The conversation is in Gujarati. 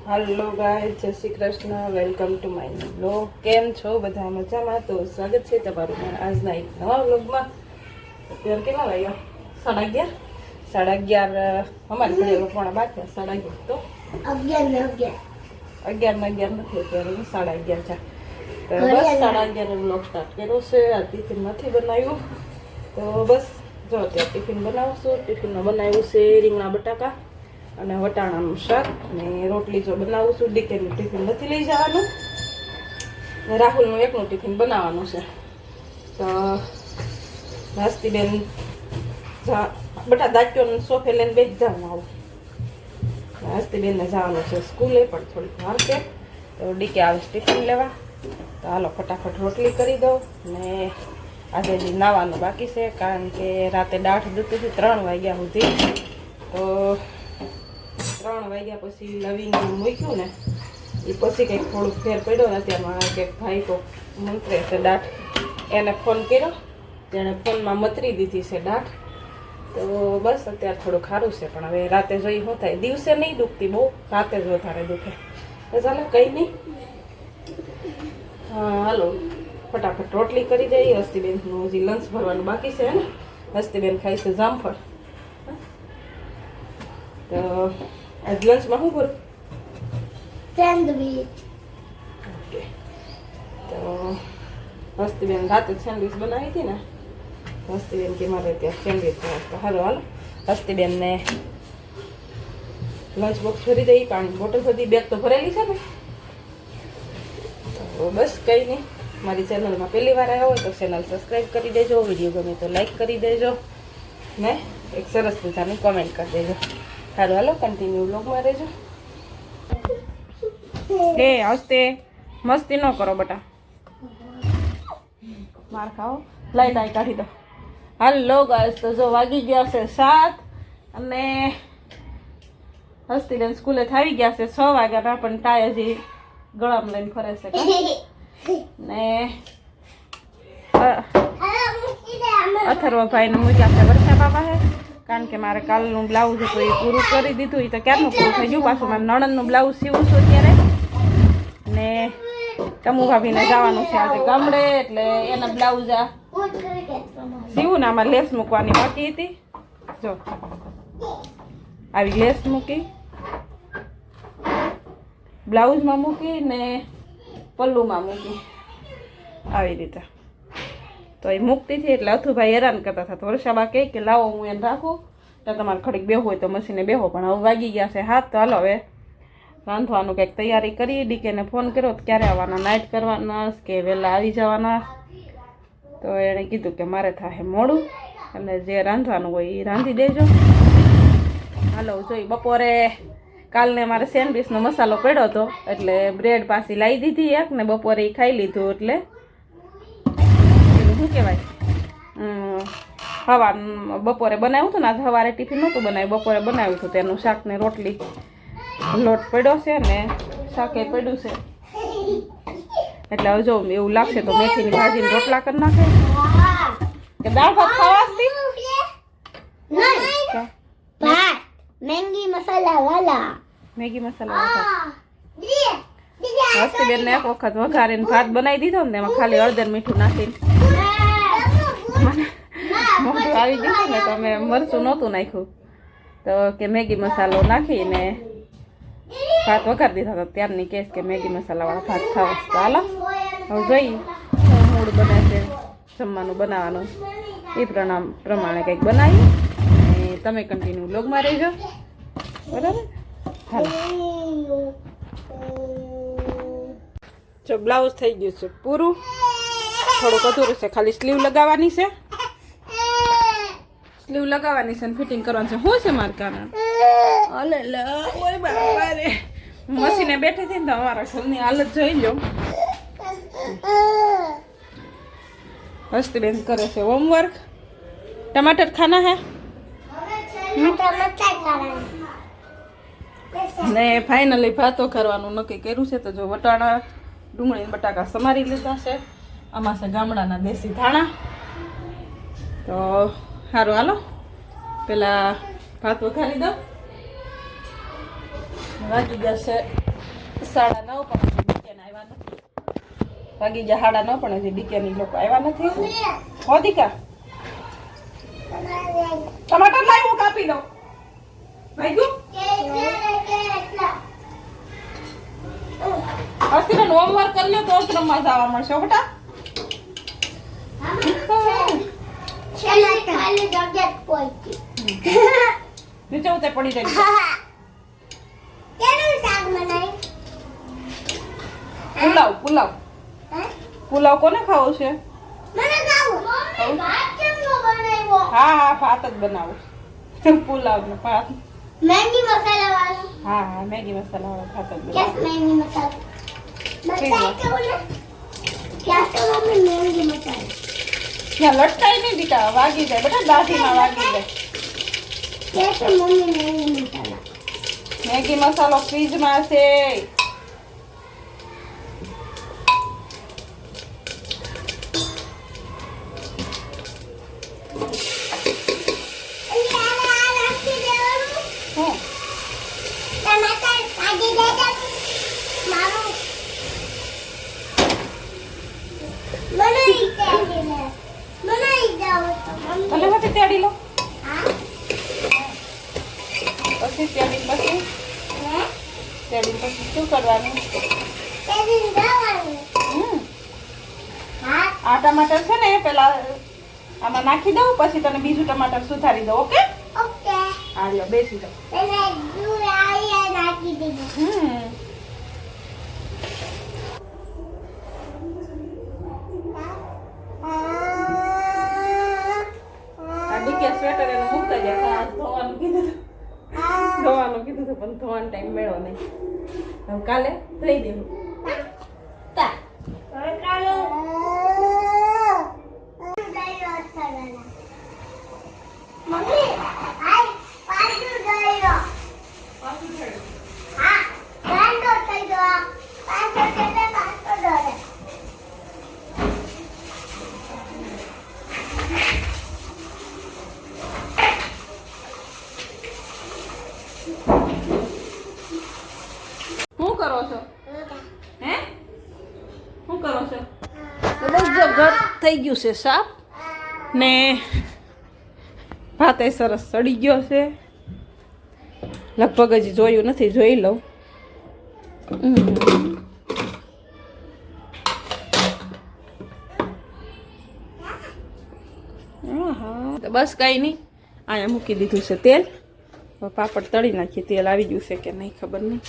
हेलो गाइस, जय Shri Krishna. Welcome to my new vlog. केम छो બધા મજામાં? તો સ્વાગત છે તમારું આજના એક નવા વ્લોગમાં। અત્યારે કેટલા વાગ્યા? 11:30 11:30 અમારે ઘરે પોણા 12 11:30 તો 11 નથી અત્યારે 11:30 છે। તો બસ 11:30 વ્લોગ સ્ટાર્ટ કર્યો છે। આ ટિફિન નથી બનાવ્યું તો બસ જો અત્યારે ટિફિન બનાવશું। ટિફિનમાં બનાવ્યું છે રીંગણા બટાકા અને વટાણાનું શાક ને રોટલી જો બનાવું છું। ડીકેનું ટિફિન નથી લઈ જવાનું ને રાહુલનું એકનું ટિફિન બનાવવાનું છે। તો નાસ્તીબેન બધા દાંત્યોને સોફે લઈને બેસી જવાનું આવું। નાસ્તીબેનને જવાનું છે સ્કૂલે પણ થોડીક વાર છે તો ડીકે આવે ટિફિન લેવા। તો હાલો ફટાફટ રોટલી કરી દઉં ને આજે હજી નાવાનું બાકી છે કારણ કે રાતે દાઢ દુખતી હતી 3 વાગ્યા સુધી। તો 3 વાગ્યા પછી લવીને મૂક્યું ને એ પછી કંઈક થોડુંક ફેર પડ્યો ને ત્યાંમાં કંઈક ભાઈ તો મંત્રે છે દાઢ એને ફોન કર્યો તેણે ફોનમાં મતરી દીધી છે દાઢ। તો બસ અત્યારે થોડું ખારું છે પણ હવે રાતે જોઈ શું થાય। દિવસે નહીં દુખતી બહુ, રાતે જ વધારે દુખે। તો ચાલો કંઈ નહીં, હા હાલો ફટાફટ રોટલી કરી દઈએ। હસ્તીબેનનું હજી લંચ ભરવાનું બાકી છે ને। હસ્તીબેન ખાઈ છે જામફળ। તો આજ લંચમાં શું કરું? સેન્ડવિચ। ઓકે, તો હસ્તીબેન રાતે સેન્ડવિચ બનાવી હતી ને, હસ્તીબેન કે મારે ત્યાં સેન્ડવિચ બનાવે તો હાલો હાલો હસ્તીબેનને લંચ બોક્સ ભરી દઈ, પાણી બોટલ ભરી, બેગ તો ભરેલી છે ને। તો બસ કંઈ નહીં, મારી ચેનલમાં પહેલી વાર આવ્યા હોય તો ચેનલ સબસ્ક્રાઈબ કરી દેજો, વિડીયો ગમે તો લાઈક કરી દેજો ને એક સરસ મજાની કોમેન્ટ કરી દેજો। સારું હાલો કન્ટિન્યુ વ્લોગમાં રહેજો। એ હસ્તે મસ્તી ન કરો બટા, માર ખાઓ, લાઈ કાઢી દો। હાલો ગાઈસ, તો જો વાગી ગયા છે 7 અને હસ્તીબેન સ્કૂલે આવી ગયા છે 6 વાગ્યાના પણ ટાય હજી ગળામાં લઈને ફરે છે ને અથર્વભાઈને મૂક્યા છે વર્ષા બાપા છે કારણ કે મારે કાલનું બ્લાઉઝ હતું એ પૂરું કરી દીધું। એ તો ક્યારનું પૂરું થઈ ગયું। પાછું મારે નણંદનું બ્લાઉઝ સીવું છું અત્યારે ને કમુ ભાભીને જવાનું છે આજે ગામડે એટલે એના બ્લાઉઝ આ સીવું ને આમાં લેસ મૂકવાની બાકી હતી। જો આવી લેસ મૂકી, બ્લાઉઝમાં મૂકી ને પલ્લુમાં મૂકી આવી રીતે। તો એ મૂકતી હતી એટલે અથુભાઈ હેરાન કરતા હતા। તો વર્ષાબા કહે કે લાવો હું એને રાખું તો તમારે ઘડીક બેહો હોય તો મશીને બેહો। પણ હવે વાગી ગયા છે 7 તો હાલો હવે રાંધવાનું કંઈક તૈયારી કરી। ડીકેને ફોન કર્યો તો ક્યારે આવવાના, નાઇટ કરવાના કે વહેલા આવી જવાના? તો એણે કીધું કે મારે થાય મોડું એટલે જે રાંધવાનું હોય એ રાંધી દેજો। હાલો જોઈ બપોરે કાલને મારે સેન્ડવિચનો મસાલો પડ્યો હતો એટલે બ્રેડ પાછી લાવી દીધી એક ને બપોરે એ ખાઈ લીધું। એટલે શું કહેવાય હવા બપોરે બનાવ્યું હતું ને, આજ સવારે ટિફિન નહોતું બનાવ્યું, બપોરે બનાવ્યું હતું તેનું શાક ને રોટલી, લોટ પડ્યો છે ને શાકે પડ્યું છે એટલે હવે જો એવું લાગશે તો મેથીની ભાજીને રોટલા કરી નાખે કે દાળ ભાત ખાવાતી ભાત મેગી મસાલા વાલા હસ્તીબેનને એક વખત વઘારીને ભાત બનાવી દીધો ને એમાં ખાલી હળદર મીઠું નાખીને મોઢું આવી ગયું ને તો અમે મરચું નહોતું નાખ્યું તો કે મેગી મસાલો નાખીને ભાત વઘારી દીધા હતા। ત્યારની કેસ કે મેગી મસાલાવાળા ભાત ખાવા તો હાલો હવે જોઈ મૂળ બને છે જમવાનું બનાવવાનું એ પ્રમાણે કંઈક બનાવી અને તમે કન્ટિન્યુ વ્લોગમાં રહેજો, બરાબર? હાલો જો બ્લાઉઝ થઈ ગયું છે પૂરું, થોડુંક અધૂરું છે, ખાલી સ્લીવ લગાવવાની છે, સ્લીવ લગાવવાની છે અને ફિટિંગ કરવાનું છે। શું છે મારે કારણ અલે ઓય બાપા રે, મશીને બેઠી હતી ને તો અમારા ઘરની હાલત જોઈ લો। હસ્તીબેન કરે છે હોમવર્ક। ટમાટર ખાના હે ને ફાઇનલી ભાતો કરવાનું નક્કી કર્યું છે। તો જો વટાણા ડુંગળી બટાકા સમારી લીધા છે, આમાં છે ગામડાના દેશી ધાણા। તો સારું હાલો પેલા ભાત વઘારી દઉં। વાગી જશે 9:30 પણ ડીકેન આવ્યા નથી. વાગી ગયા 9:30 પણ હજી ડીકેની લોકો આવ્યા નથી. હો દીકા ટમાટર લાવી હું કાપી દઉં. ભાઈ અસ્તિનો હોમવર્ક કરી લ્યો તો આશ્રમમાં જવા મળશે હો બેટા. નીચે ઉતે પડી જાય. પુલાવ પુલાવ કોને ખાવો છે? હા ભાત જ બનાવું. પુલાવ ને ભાત. મેગી મસાલા વાળો. હા મેગી મસાલા વાળો ભાત જ કેસ મેગી મસાલા. બતાય કે બોલે. કેસ તો મમ્મી મેગી મસાલા. ત્યાં લટકાઈ નહીં દીકા, વાગી જાય બેટા, દાઢીમાં વાગી જાય. કેસ મમ્મી મેગી મસાલા. મેગી મસાલો ફ્રીજમાં છે. ભલે પછી તેડી લો. પછી તેડી પછી શું કરવાનું? આ ટમાટર છે ને પેલા આમાં નાખી દઉં, પછી તને બીજું ટમાટર સુધારી દઉં. Okay okay. હા લ્યો બેસી જાઓ. પેલા દૂધ આયા નાખી દીધું. સ્વેટર એનું મૂકતા જાય. ધોવાનું કીધું પણ ધોવાનો ટાઈમ મળ્યો નહીં. હવે કાલે ધોઈ દેવું. શું કરો છો? હે શું કરો છો? તો બસ જો ઘર થઈ ગયું છે સાફ ને ભાત સરસ સડી ગયો છે. લગભગ હજી જોયું નથી, જોઈ લઉં. તો બસ કઈ નહીં, અહીંયા મૂકી દીધું છે તેલ. પાપડ તળી નાખીએ. તેલ આવી ગયું છે કે નહીં ખબર નહીં.